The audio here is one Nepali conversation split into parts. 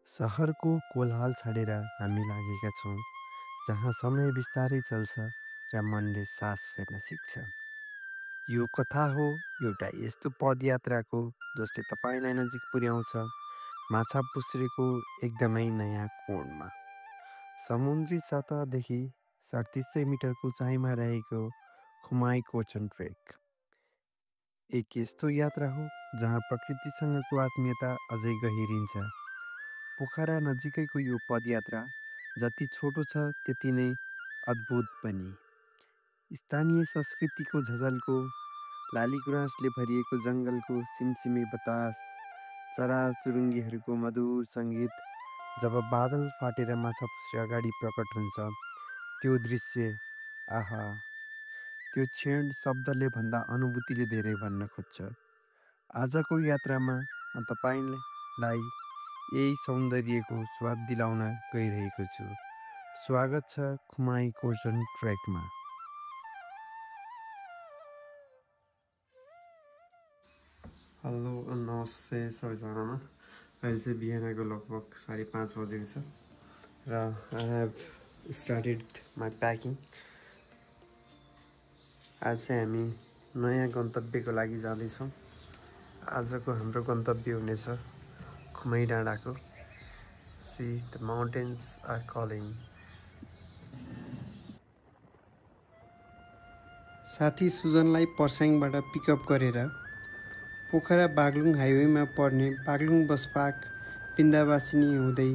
सहरको कोलाहल छाडेर हामी लागेका छौँ जहाँ समय बिस्तारै चल्छ र मनले सास फेर्न सिक्छ। यो कथा हो एउटा यस्तो पदयात्राको जसले तपाईँलाई नजिक पुर्याउँछ माछापुच्छ्रेको एकदमै नयाँ कोणमा। समुद्री सतहदेखि 3700 मिटरको उचाइमा रहेको खुमाई कोचन ट्रेक एक यस्तो यात्रा हो जहाँ प्रकृतिसँगको आत्मीयता अझै गहिरिन्छ। पोखरा नजिकैको यो पदयात्रा जति छोटो छ त्यति नै अद्भुत पनि। स्थानीय संस्कृतिको झझल्को, लालीगुँरासले भरिएको जङ्गलको सिमसिमे बतास, चराचुरुङ्गीहरूको मधुर सङ्गीत, जब बादल फाटेर माछापुच्छ्रे अगाडि प्रकट हुन्छ त्यो दृश्य, आहा, त्यो क्षण शब्दले भन्दा अनुभूतिले धेरै भन्न खोज्छ। आजको यात्रामा म तपाईँलाई यही सौन्दर्यको स्वाद दिलाउन गइरहेको छु। स्वागत छ खुमाई कोचन ट्रेकमा। हेलो नमस्ते सबैजनामा। अहिले चाहिँ बिहानको लगभग 5:30 बजेको छ र I have started my packing. आज चाहिँ हामी नयाँ गन्तव्यको लागि जाँदैछौँ। आजको हाम्रो गन्तव्य हुनेछ खुमाई डाँडाको। See the mountains are calling. साथी सुजनलाई पर्स्याङबाट पिकअप गरेर पोखरा बागलुङ हाइवेमा पर्ने बागलुङ बस पार्क बिन्दावासिनी हुँदै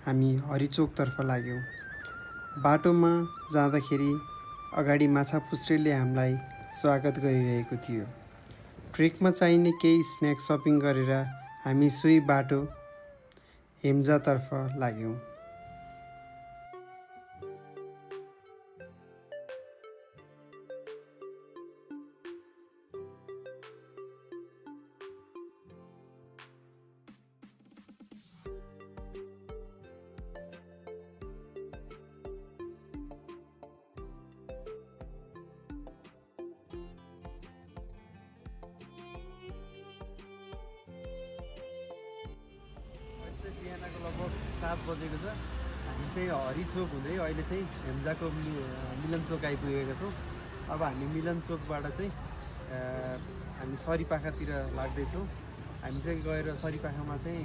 हामी हरिचोकतर्फ लाग्यौँ। बाटोमा जाँदाखेरि अगाडि माछापुच्छ्रेले हामीलाई स्वागत गरिरहेको थियो। ट्रेकमा चाहिने केही स्न्याक्स सपिङ गरेर हामी सोही बाटो हेम्जातर्फ लाग्यौँ। बिहानको लगभग 7 बजेको छ। हामी चाहिँ हरिचोक हुँदै अहिले चाहिँ हेम्जाको मिलन चोक आइपुगेका छौँ। अब हामी मिलन चोकबाट चाहिँ हामी सरिपाखातिर लाग्दैछौँ। हामी चाहिँ गएर सरिपाखामा चाहिँ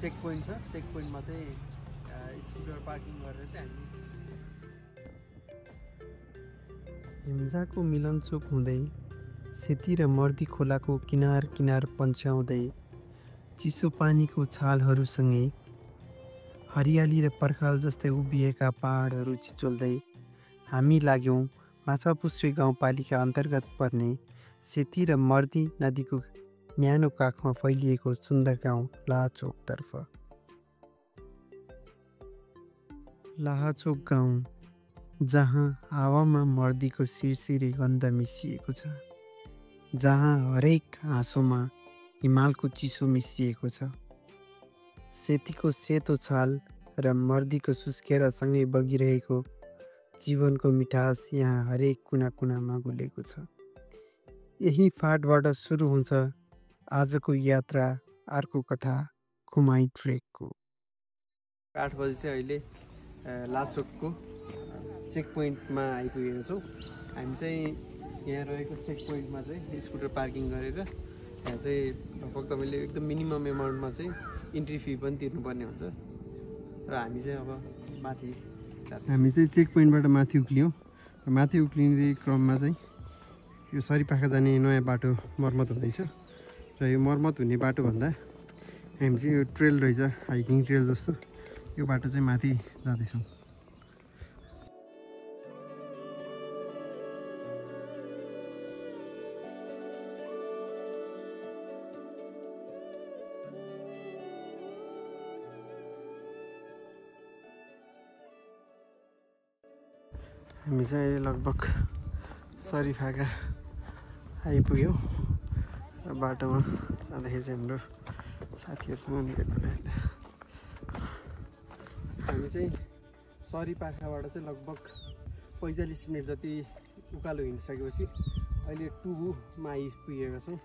चेक पोइन्ट छ। चेक पोइन्टमा चाहिँ स्कुटर पार्किङ गरेर चाहिँ हामी हेम्जाको मिलन चोक हुँदै सेती र मर्दी खोलाको किनार किनार पन्छ्याउँदै चिसो पानीको छालहरूसँगै हरियाली र पर्खाल जस्तै उभिएका पहाडहरू चिचोल्दै हामी लाग्यौँ माछापुच्छ्रे गाउँपालिका अन्तर्गत पर्ने सेती र मर्दी नदीको न्यानो काखमा फैलिएको सुन्दर गाउँ लाहाचोकतर्फ। लाहाचोक गाउँ जहाँ हावामा मर्दीको सिरसिरे गन्ध मिसिएको छ, जहाँ हरेक हाँसोमा हिमालको चिसो मिसिएको छ। सेतीको सेतो छाल र मर्दीको सुस्केर सँगै बगिरहेको जीवनको मिठास यहाँ हरेक कुना कुनामा घुलेको छ। यही फाँटबाट सुरु हुन्छ आजको यात्रा, अर्को कथा खुमाई ट्रेकको। 8 बजी चाहिँ अहिले लाचोकको चेक पोइन्टमा आइपुगेका छौँ। हामी चाहिँ यहाँ रहेको चेक पोइन्टमा चाहिँ स्कुटर पार्किङ गरेर यहाँ चाहिँ लगभग तपाईँले एकदम मिनिमम एमाउन्टमा चाहिँ इन्ट्री फी पनि तिर्नुपर्ने हुन्छ र हामी चाहिँ अब माथि हामी चाहिँ चेक पोइन्टबाट माथि उक्लियौँ र माथि उक्लिने क्रममा चाहिँ यो सरिपाखा जाने नयाँ बाटो मर्मत हुँदैछ र यो मर्मत हुने बाटोभन्दा हामी चाहिँ यो ट्रेल रहेछ, हाइकिङ ट्रेल जस्तो, यो बाटो चाहिँ माथि जाँदैछौँ। हामी चाहिँ अहिले लगभग सरिफाका आइपुग्यौँ र बाटोमा जाँदाखेरि चाहिँ हाम्रो साथीहरूसँग भेट भयो। हामी चाहिँ सरिपाखाबाट चाहिँ लगभग 45 मिनट जति उकालो हिँडिसकेपछि अहिले टुबुमा आइपुगेका छौँ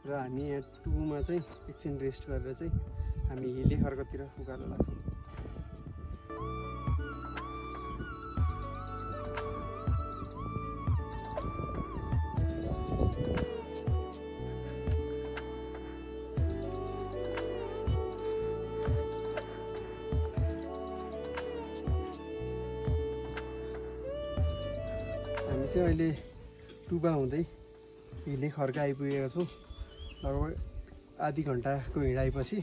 र हामी यहाँ टुबुमा चाहिँ एकछिन रेस्ट गरेर चाहिँ हामी हिले खर्कतिर उकालो लाग्छौँ। हामी चाहिँ अहिले टुबा हुँदै हिले खर्क आइपुगेका छौँ। लगभग आधी घन्टाको हिँडाइपछि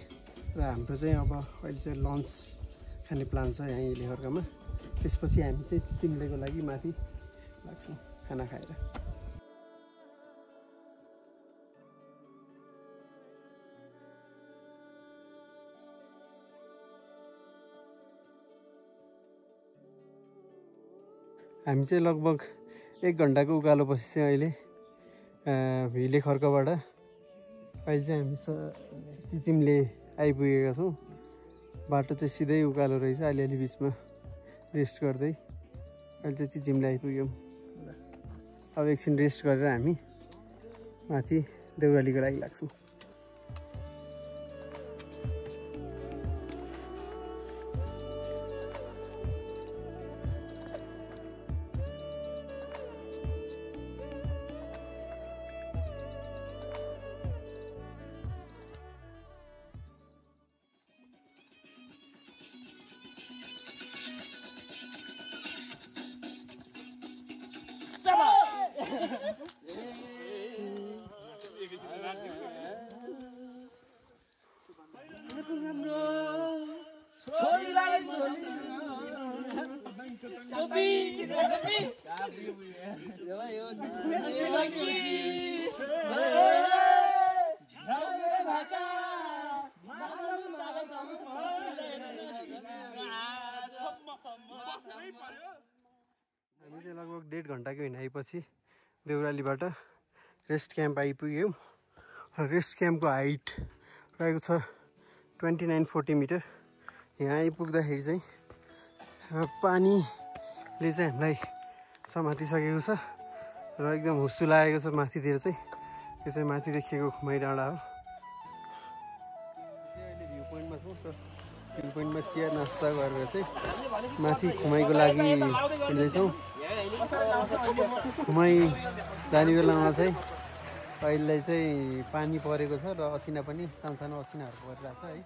र हाम्रो चाहिँ अब अहिले चाहिँ लन्च खाने प्लान छ यहाँ हिले खर्कमा। त्यसपछि हामी चाहिँ चिचिम्लेको लागि माथि लाग्छौँ खाना खाएर। हामी चाहिँ लगभग 1 घन्टाको उकालो पछि चाहिँ अहिले हिले खर्कबाट अहिले चाहिँ हामी चिचिम्ले आइपुगेका छौँ। बाटो चाहिँ सिधै उकालो रहेछ। अलिअलि बिचमा रेस्ट गर्दै अहिले चाहिँ चिचिम्ले आइपुग्यौँ। अब एकछिन रेस्ट गरेर हामी माथि देउरालीको लागि लाग्छौँ। हामी चाहिँ लगभग 1.5 घन्टाको हिँडाइपछि देउरालीबाट रेस्ट क्याम्प आइपुग्यौँ। र रेस्ट क्याम्पको हाइट रहेको छ 2940 मिटर। यहाँ आइपुग्दाखेरि चाहिँ पानीले चाहिँ हामीलाई समातिसकेको छ र एकदम हुस्सु लागेको छ माथितिर चाहिँ। यो चाहिँ माथि देखिएको खुमाई डाँडा हो। अहिले भ्यू पोइन्टमा छौँ र भ्यू पोइन्टमा चिया नास्ता गरेर चाहिँ माथि खुमाईको लागि हिँड्दैछौँ। खुमाई जाने बेलामा चाहिँ अहिले चाहिँ पानी परेको छ र असिना पनि सानो असिनाहरू परिरहेको छ है।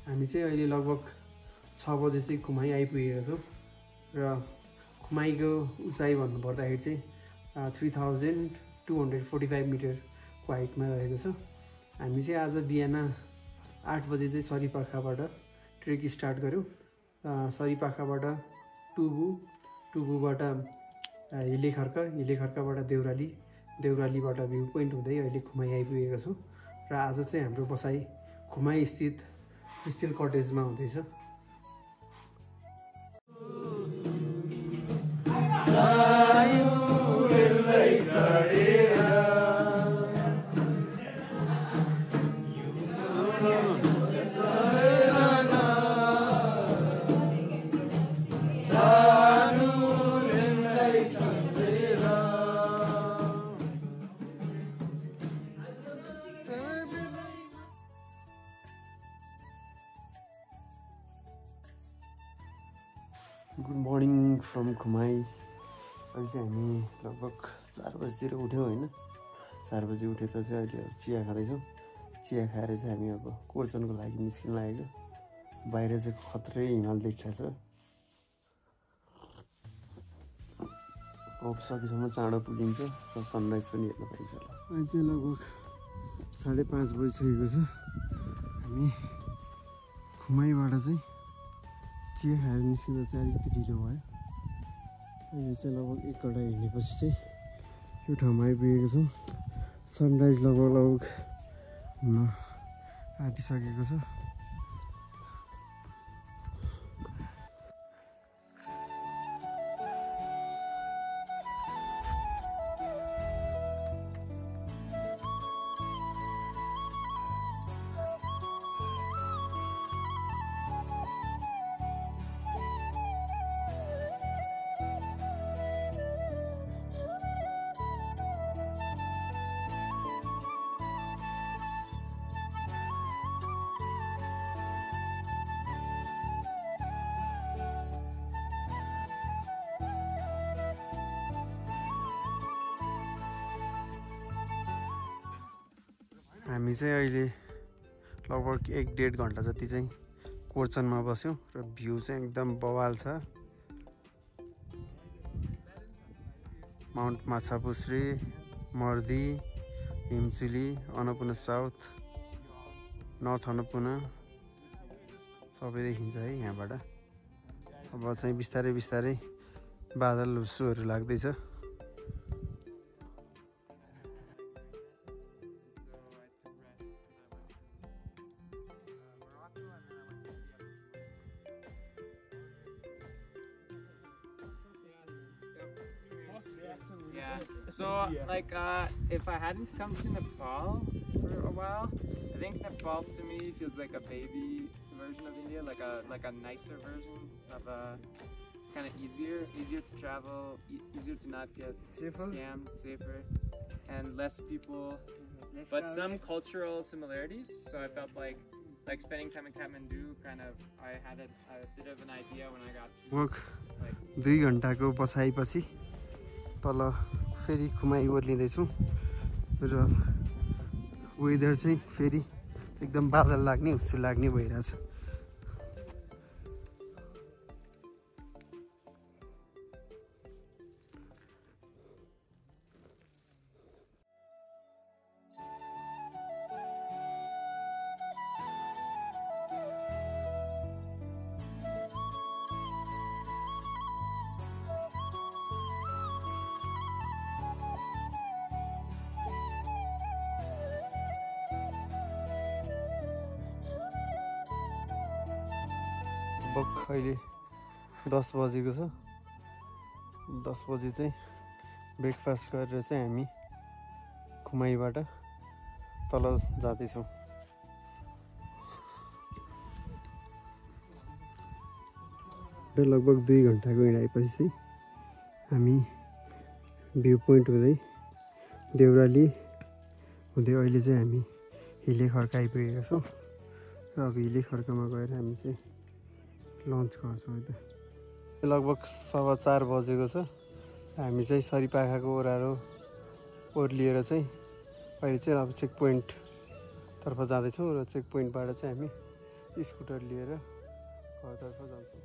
हामी चाहिँ अहिले लगभग 6 बजे चाहिँ खुमाई आइपुगेका छौँ र खुमाईको उचाइ भन्नुपर्दाखेरि चाहिँ 3245 मिटरको हाइटमा रहेको छ। हामी चाहिँ आज बिहान 8 बजे चाहिँ सरीपाखाबाट ट्रेक स्टार्ट गऱ्यौँ। सरीपाखाबाट टुबुबाट हिले खर्कबाट देउराली, देउरालीबाट भ्यू पोइन्ट हुँदै अहिले खुमाई आइपुगेका छौँ। र आज चाहिँ हाम्रो बसाइ खुमाई स्थित क्रिस्टल कटेजमा हुँदैछ। Good morning from Khumai. अहिले चाहिँ हामी लगभग 4 बजीतिर उठ्यौँ होइन। 4 बजी उठेर चाहिँ अहिले चिया खाँदैछौँ। चिया खाएर चाहिँ हामी अब कोर्चनको लागि निस्किन लागेको। बाहिर चाहिँ खत्रै हिमाल देखिएको छ। अब सकेसम्म चाँडो पुगिन्छ र सनराइज पनि हेर्न पाइन्छ होला। अहिले चाहिँ लगभग 5:30 बजिसकेको छ। हामी खुमाईबाट चाहिँ चिया खाएर निस्किँदा चाहिँ अलिकति ढिलो भयो। अहिले चाहिँ लगभग 1 घन्टा हिँडेपछि चाहिँ यो ठाउँमा आइपुगेको छौँ। सनराइज लगभग हुन आँटिसकेको छ। हामी चाहिँ अहिले लगभग 1-1.5 घन्टा जति चाहिँ कोर्चनमा बस्यौँ र भ्यू चाहिँ एकदम बवाल छ। माउन्ट माछापुछ्रे, मर्दी, हिमचुली, अन्नपूर्ण साउथ, नर्थ अन्नपूर्ण सबै देखिन्छ है यहाँबाट। अब चाहिँ बिस्तारै बिस्तारै बादल हुस्सुहरू लाग्दैछ। Yeah. So, like, if I hadn't come to Nepal for a while, I think Nepal to me feels like a baby version of India, like a nicer version of it's kind of easier to travel, easier to not get scammed, safer, and less people, but some cultural similarities. So I felt like spending time in Kathmandu, kind of, I had a bit of an idea when I got to, like 2 घन्टाको बसाइपछि तल फेरि खुमाई ओर्लिँदैछौँ र वेदर चाहिँ फेरि एकदम बादल लाग्ने हुस्सु लाग्ने भइरहेछ। लगभग अहिले 10 बजेको छ। 10 बजे चाहिँ ब्रेकफास्ट गरेर चाहिँ हामी खुमाईबाट तल जाँदैछौँ। लगभग 2 घन्टाको हिँडाइपछि चाहिँ हामी भ्यू पोइन्ट हुँदै देउराली हुँदै अहिले चाहिँ हामी हिले खर्क आइपुगेका छौँ र अब हिले खर्कमा गएर हामी चाहिँ लन्च गर्छौँ है त। लगभग 4:15 बजेको छ। हामी चाहिँ सरिपाखाको ओह्रालो ओर्लिएर चाहिँ अहिले चाहिँ अब चेक पोइन्ट तर्फ जाँदैछौँ र चेक पोइन्टबाट चाहिँ हामी स्कुटर लिएर घरतर्फ जान्छौँ।